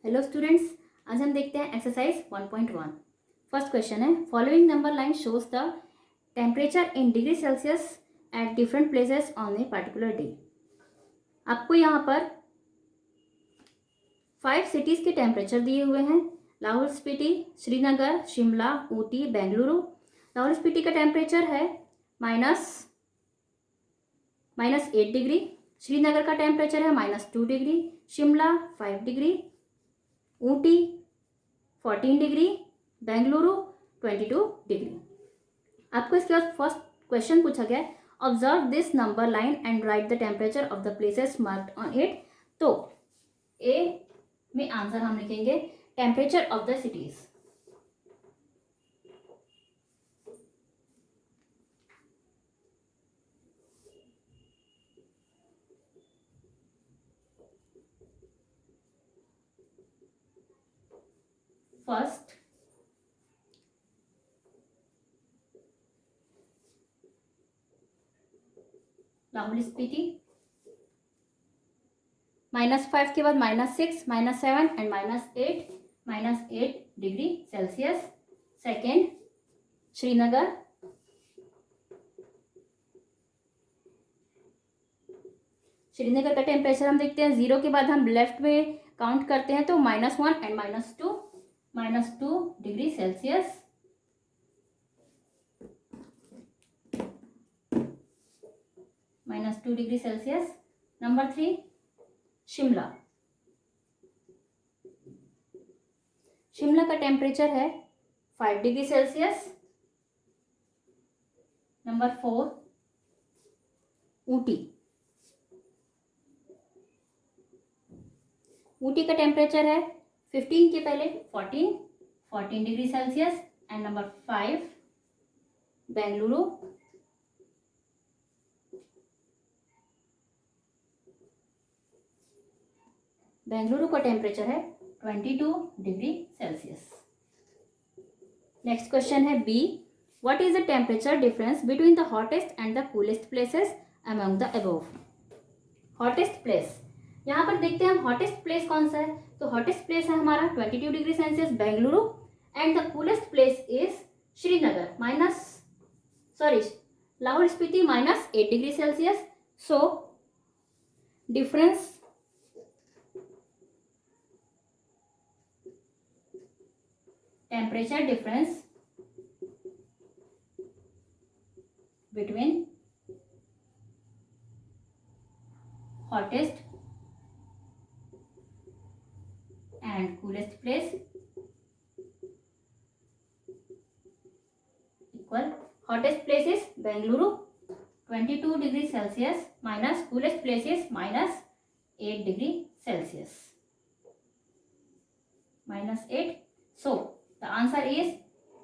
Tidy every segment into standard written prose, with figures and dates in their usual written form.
Hello students, आज हम देखते हैं एक्सरसाइज 1.1। फर्स्ट क्वेश्चन है, following number line shows the temperature in degree Celsius at different places on a particular day. आपको यहाँ पर 5 सिटीज के टेम्परेचर दिए हुए हैं। लाहौल स्पीति, श्रीनगर, शिमला, ऊटी, बेंगलुरु। लाहौल स्पीति का टेम्परेचर है -8 डिग्री। श्रीनगर का टेम्परेचर है -2 degree. Shimla 5 degree. Ooty 14 degree. Bengaluru 22 degree. आपको इसके बाद फर्स्ट क्वेश्चन पूछा गया है, observe this number line and right the temperature of the places marked on it. तो ए में आंसर हम लिखेंगे temperature of the cities. First Lahaul Spiti -5 के बाद -6, -7 and -8 degree Celsius. Second Srinagar का टेम्परेचर हम देखते हैं, 0 के बाद हम लेफ्ट में काउंट करते हैं तो -1 and -2 degree Celsius. -2 degree Celsius. Number 3 Shimla का टेम्परेचर है 5 डिग्री सेल्सियस। नंबर 4 ऊटी का टेम्परेचर है 15 के पहले 14 degree Celsius. And number 5 Bengaluru का टेम्परेचर है 22 डिग्री सेल्सियस। नेक्स्ट क्वेश्चन है B, what is the temperature difference between the hottest and the coolest places among the above. Hottest place, यहाँ पर देखते हैं हम हॉटेस्ट प्लेस कौन सा है। तो हॉटेस्ट प्लेस है हमारा 22 degree Celsius Bengaluru and the coolest place is Srinagar Lahaul Spiti -8 degree Celsius. So difference temperature difference between hottest and coolest place equal hottest place is Bengaluru 22 degree Celsius minus coolest place is -8 degree Celsius -8. So the answer is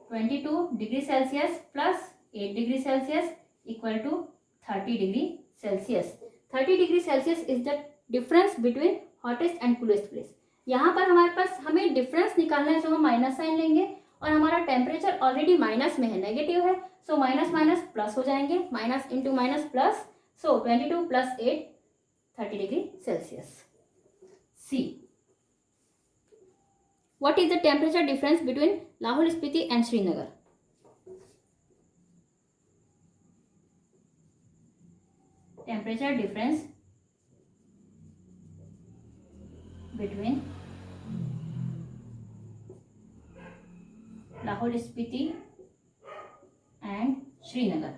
22 degree Celsius plus 8 degree Celsius equal to 30 degree Celsius. 30 degree Celsius is the difference between hottest and coolest place. यहाँ पर हमारे पास हमें difference निकालना है, तो हम minus sign लेंगे और हमारा टेम्परेचर ऑलरेडी माइनस में है, नेगेटिव है, सो माइनस माइनस प्लस हो जाएंगे, minus into minus plus, so 22 + 8 30 degree Celsius. C, what is the temperature difference between Lahore Spiti and Srinagar? Temperature difference between Lahore Spiti and Srinagar.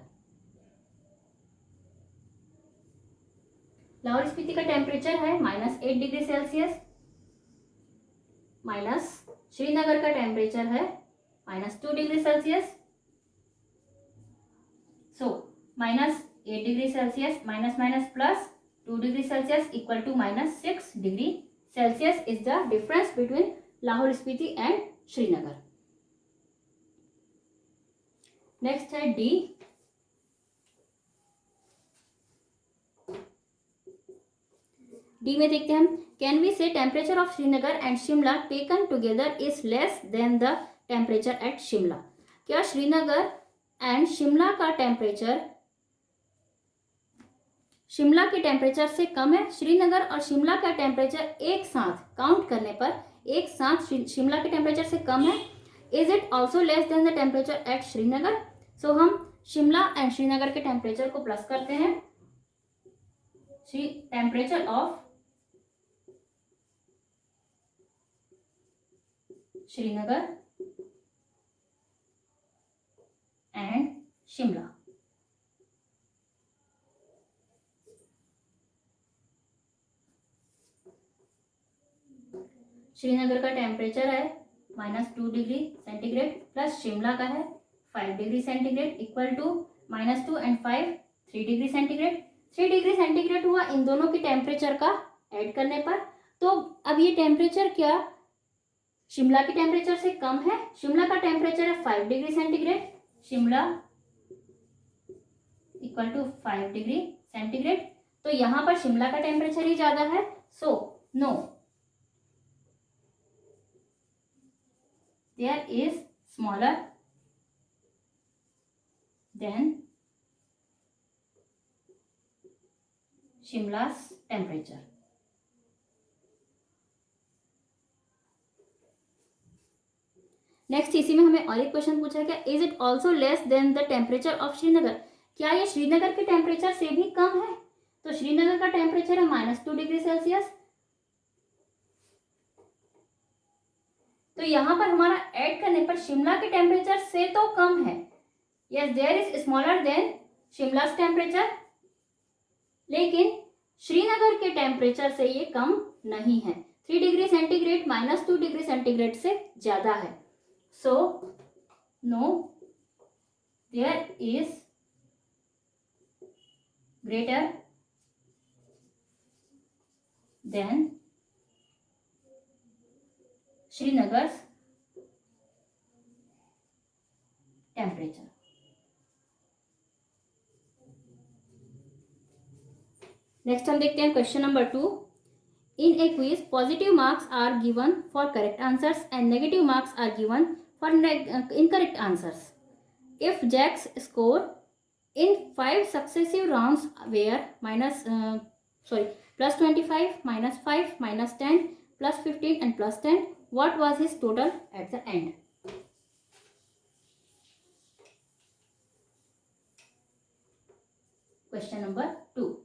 Lahaul Spiti का temperature है -8 degree Celsius minus Srinagar का temperature है -2 degree Celsius. So -8 degree Celsius minus minus plus 2 degree Celsius equal to -6 degree Celsius is the difference between Lahaul Spiti and Srinagar. Next है D, में देखते हैं हम, can we say temperature of Srinagar and Shimla taken together is less than the temperature at Shimla. क्या Srinagar and Shimla का temperature Shimla के temperature से कम है? श्रीनगर और शिमला का टेम्परेचर एक साथ काउंट करने पर एक साथ शिमला के टेम्परेचर से कम है. Is it also less than the temperature at Srinagar. So हम शिमला एंड श्रीनगर के टेम्परेचर को प्लस करते हैं. Temperature of Srinagar and Shimla. Srinagar का टेम्परेचर है -2 डिग्री सेंटीग्रेड प्लस शिमला का है 5 degree centigrade equal to -2 and 5 3 degree centigrade. 3 degree centigrade हुआ इन दोनों के टेम्परेचर का ऐड करने पर. तो अब ये टेम्परेचर क्या शिमला के टेम्परेचर से कम है. शिमला का टेम्परेचर है 5 degree centigrade. Shimla equal to 5 degree centigrade. तो यहां पर शिमला का टेम्परेचर ही ज्यादा है. So no, there is smaller than Shimla's temperature. Next इसी में हमें और एक क्वेश्चन पूछा है, क्या is it also less than the temperature of Srinagar. क्या ये श्रीनगर के टेम्परेचर से भी कम है. तो श्रीनगर का टेम्परेचर है -2 डिग्री सेल्सियस. तो यहां पर हमारा ऐड करने पर शिमला के टेम्परेचर से तो कम है. Yes, there is smaller than Shimla's temperature. लेकिन श्रीनगर के टेम्परेचर से ये कम नहीं है. 3 डिग्री सेंटीग्रेड -2 डिग्री सेंटीग्रेड से ज्यादा है. So no, there is greater than Srinagar's temperature. Next हम देखते हैं question number 2. In a quiz positive marks are given for correct answers and negative marks are given for incorrect answers. If Jack's score in 5 successive rounds were +25, -5, -10, +15 and +10, what was his total at the end? Question number 2.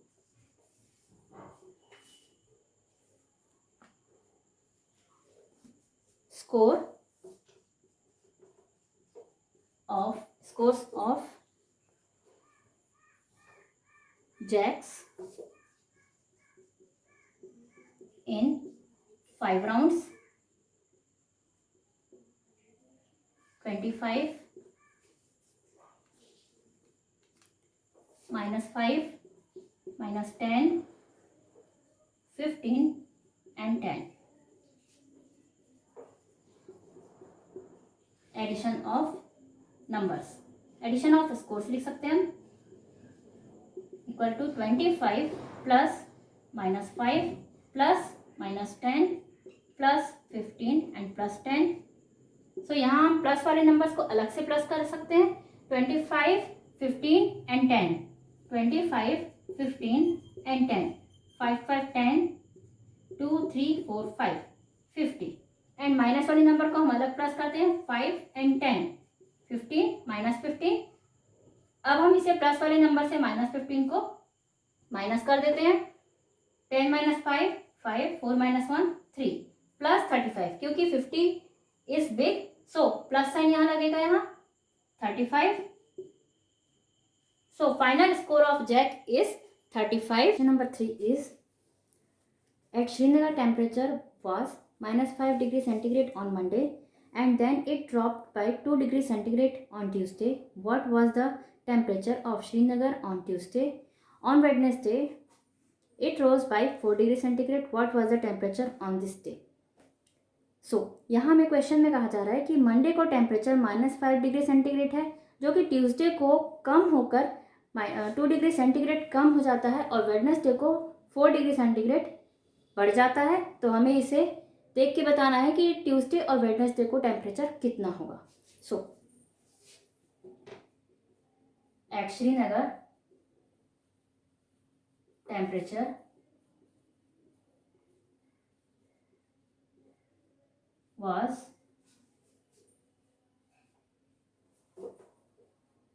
Scores of jacks in 5 rounds: 25, -5, -10, 15 and 10. Addition of numbers, addition of scores लिख सकते हैं हम. Equal to 25 plus -5 plus -10 plus 15 and +10. So यहाँ हम plus वाले numbers को अलग से प्लस कर सकते हैं. 25, 15 एंड 10. 25, 15 एंड 10. 5, 5, 10, 2, 3, 4, 5, 50. एंड माइनस वाले नंबर को हम अलग प्लस करते हैं. 5 एंड 10, 15 -15. अब हम इसे प्लस वाले नंबर से -15 को माइनस कर देते हैं. 10 - 5, 5, 4 - 1, 3, प्लस 35. क्योंकि 50 is big, so plus sign यहाँ लगेगा, यहाँ 35. So final score of Jack is 35. Number 3 is at Srinagar temperature was -5 degree centigrade on Monday and then it dropped by 2 degree centigrade on Tuesday. What was the temperature of Srinagar on Tuesday? On Wednesday, it rose by 4 degree centigrade. What was the temperature on this day? So, यहाँ में question में कहा जा रहा है कि Monday को temperature -5 degree centigrade है, जो कि ट्यूसडे को कम होकर 2 डिग्री सेंटीग्रेड कम हो जाता है और वेडनेसडे को 4 डिग्री सेंटीग्रेड बढ़ जाता है. तो हमें इसे देख के बताना है कि ट्यूसडे और वेडनेसडे को टेम्परेचर कितना होगा. So at Srinagar temperature was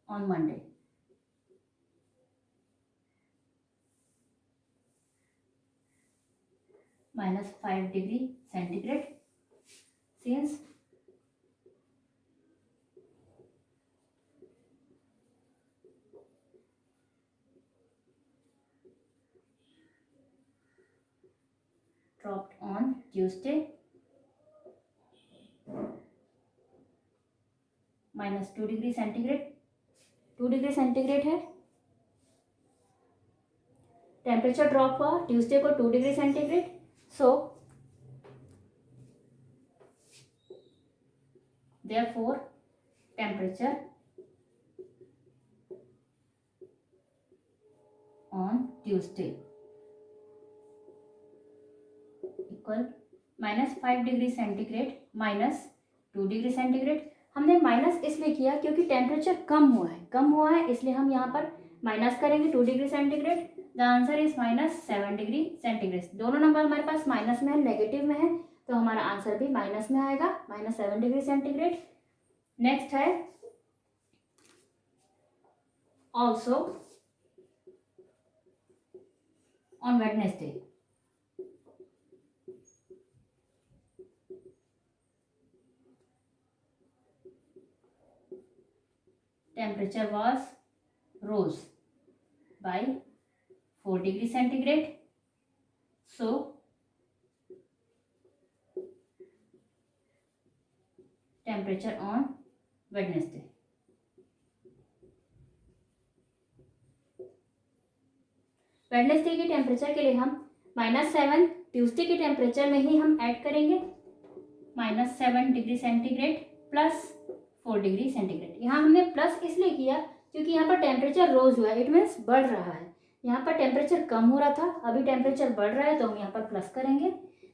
on Monday. -5 degree centigrade, since dropped on Tuesday, -2 degree centigrade, 2 degree centigrade है, टेम्परेचर ड्रॉप हुआ ट्यूसडे को 2 degree centigrade. So therefore temperature on Tuesday equal -5 degree centigrade -2 degree centigrade. हमने minus इसलिए किया क्योंकि temperature कम हुआ है इसलिए हम यहाँ पर माइनस करेंगे 2 degree centigrade. The answer is -7 degree centigrade. दोनों नंबर हमारे पास माइनस में है, नेगेटिव में है, तो हमारा आंसर भी माइनस में आएगा, -7 degree centigrade. नेक्स्ट है also on Wednesday. Temperature was rose by 4 degree centigrade. So temperature on Wednesday. Wednesday के टेम्परेचर के लिए हम -7 ट्यूसडे के टेम्परेचर में ही हम ऐड करेंगे, -7 degree centigrade +4 degree centigrade. यहाँ हमने प्लस इसलिए किया क्योंकि यहाँ पर टेम्परेचर रोज हुआ है, इट मीन्स बढ़ रहा है. यहाँ पर टेम्परेचर कम हो रहा था, अभी टेम्परेचर बढ़ रहा है तो हम यहाँ पर प्लस करेंगे.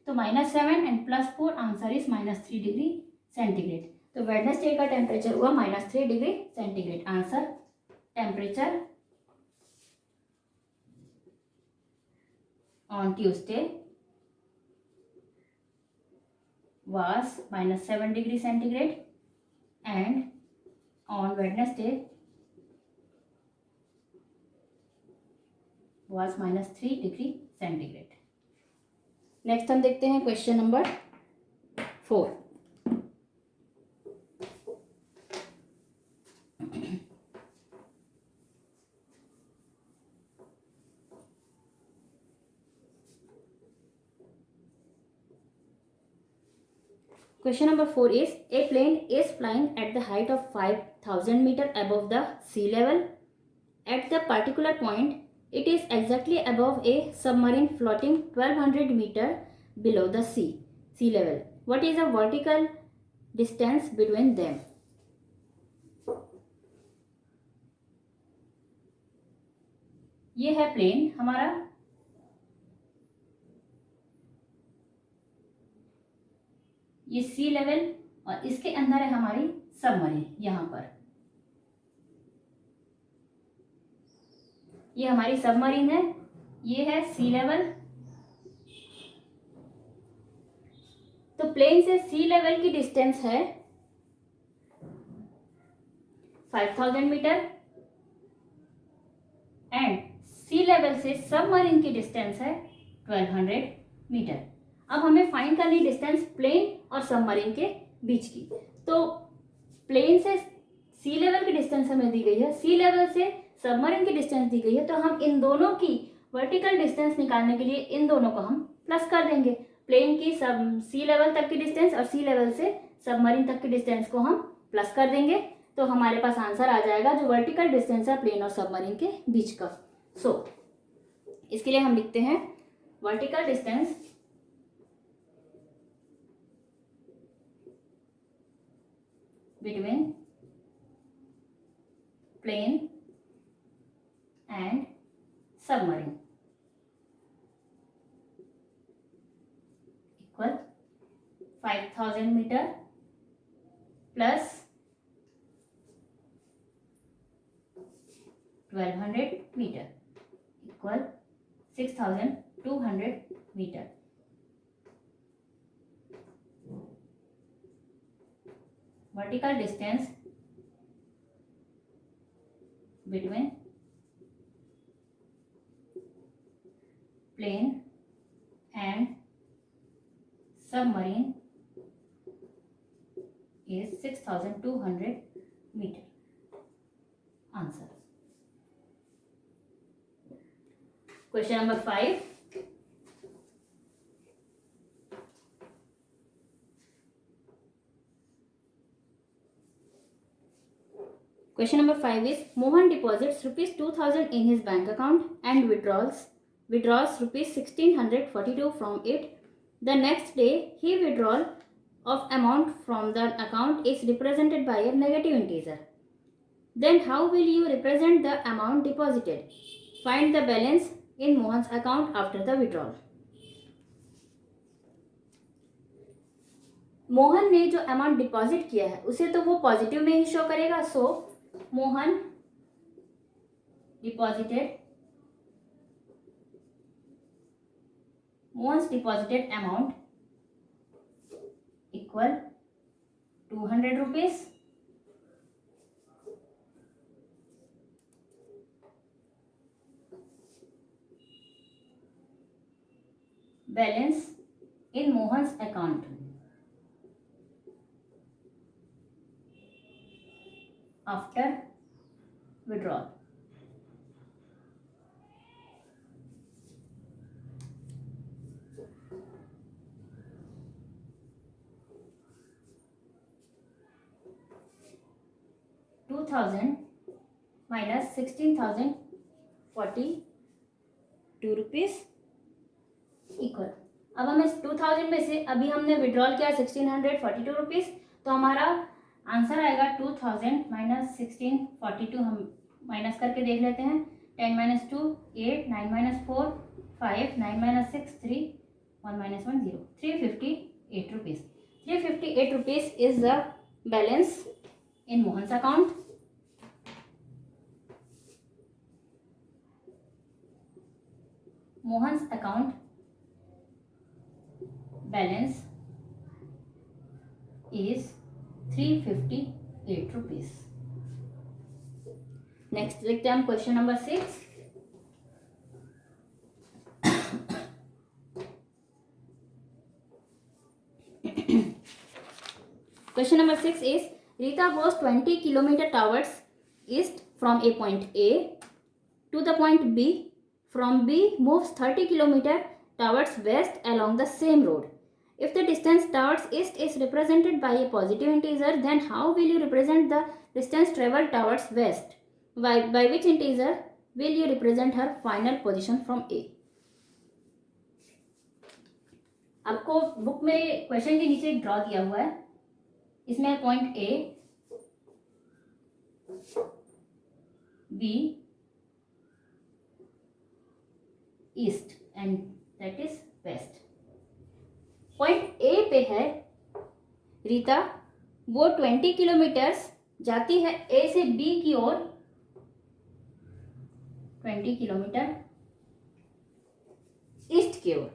तो -7 and +4 answer is -3 degree centigrade. तो वेडनेसडे का टेम्परेचर हुआ -3 degree centigrade. Answer temperature on Tuesday was -7 degree centigrade and on Wednesday was -3 degree centigrade. Next हम देखते हैं question number 4. Question number 4 is, a plane is flying at the height of 5,000 meters above the sea level. At the particular point, it is exactly above a submarine floating 1200 meters below the sea level. What is the vertical distance between them? ये है plane हमारा, ये सी level और इसके अंदर है हमारी submarine. यहाँ पर ये हमारी सबमरीन है, ये है सी लेवल. तो प्लेन से सी लेवल की डिस्टेंस है 5000 मीटर एंड सी लेवल से सबमरीन की डिस्टेंस है 1200 मीटर. अब हमें फाइंड करनी डिस्टेंस प्लेन और सबमरीन के बीच की. तो प्लेन से सी लेवल की डिस्टेंस हमें दी गई है, सी लेवल से सबमरीन की डिस्टेंस दी गई है, तो हम इन दोनों की वर्टिकल डिस्टेंस निकालने के लिए इन दोनों को हम प्लस कर देंगे. प्लेन की सब सी लेवल तक की डिस्टेंस और सी लेवल से सबमरीन तक की डिस्टेंस को हम प्लस कर देंगे, तो हमारे पास आंसर आ जाएगा जो वर्टिकल डिस्टेंस है प्लेन और सबमरीन के बीच का. सो इसके लिए हम लिखते हैं vertical distance between plane and submarine equal 5000 meter plus 1200 meter equal 6200 meter. vertical distance between plane and submarine is 6200 meter. Answer. Question number 5. Question number 5 is Mohan deposits rupees 2000 in his bank account and withdraws rupees 1642 from it. The next day, he withdrawal of amount from the account is represented by a negative integer. Then how will you represent the amount deposited? Find the balance in Mohan's account after the withdrawal. Mohan ने जो amount deposit किया है उसे तो वो positive में ही show करेगा. So Mohan deposited amount equal 200 rupees. Balance in Mohan's account after withdrawal. $2000 minus 16,042 rupees equal. अब हम इस 2000 में से अभी हमने विड्रॉल किया 1642 रुपीज, तो हमारा आंसर आएगा 2000 माइनस 1642. हम माइनस करके देख लेते हैं. 10 minus 2 8, 9 minus 4 5, 9 minus 6 3, 1 minus 1 0. 358 rupees. 358 rupees is the balance in Mohan's account. Mohan's account balance is 358 rupees. Next देखते हैं हम question number 6. Question number 6 is Rita goes 20 kilometer towards east from a point A to the point B. From B moves 30 kilometer towards west along the same road. If the distance towards east is represented by a positive integer, then how will you represent the distance traveled towards west? By which integer will you represent her final position from A? आपको book में question के नीचे एक draw दिया हुआ है. इसमें point A, B, east and that is west. Point A पे है रीता. वो 20 किलोमीटर्स जाती है ए से बी की ओर. 20 किलोमीटर ईस्ट की ओर.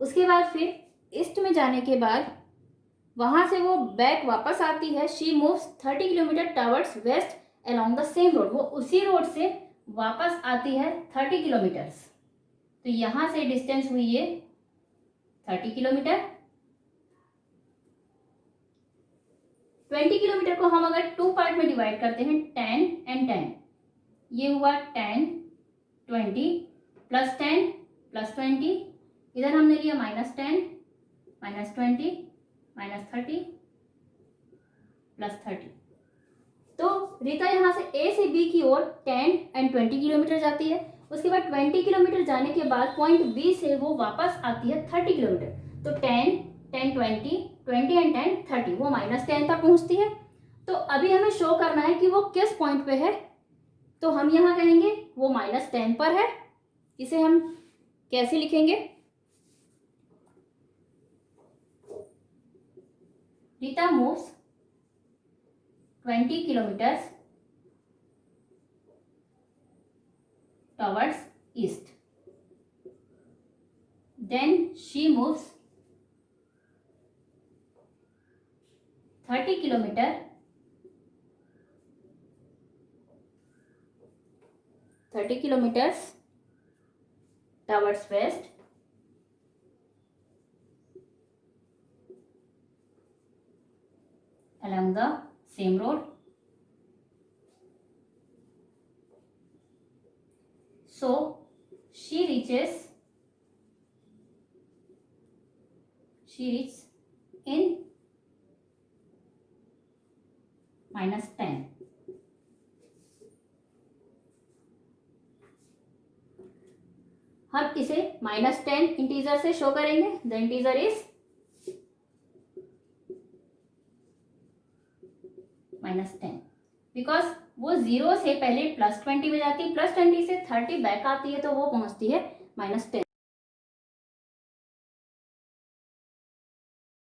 उसके बाद फिर ईस्ट में जाने के बाद वहां से वो बैक वापस आती है. She moves 30 kilometre towards west along the same road. वो उसी रोड से वापस आती है 30 किलोमीटर्स. तो यहां से डिस्टेंस हुई है 30 किलोमीटर. 20 किलोमीटर को हम अगर 2 पार्ट में डिवाइड करते हैं 10 एंड 10. ये हुआ 10 20 प्लस 10 प्लस 20. इधर हमने लिया -10 -20 -30 प्लस 30. तो रीता यहाँ से ए से बी की ओर 10 एंड 20 किलोमीटर जाती है. उसके बाद 20 किलोमीटर जाने के बाद पॉइंट बी से वो वापस आती है 30 किलोमीटर. तो 10 10 20 20 एंड 10 30. वो -10 तक पहुंचती है. तो अभी हमें शो करना है कि वो किस पॉइंट पे है. तो हम यहाँ कहेंगे वो -10 पर है. इसे हम कैसे लिखेंगे? Rita moves 20 kilometers towards east. Then she moves 30 kilometer 30 kilometers towards west along the same road. So she reaches in -10. हम इसे -10 इंटीजर से शो करेंगे. द इंटीजर इज -10 बिकॉज वो 0 से पहले +20 में जाती है, +20 से 30 बैक आती है तो वो पहुंचती है -10.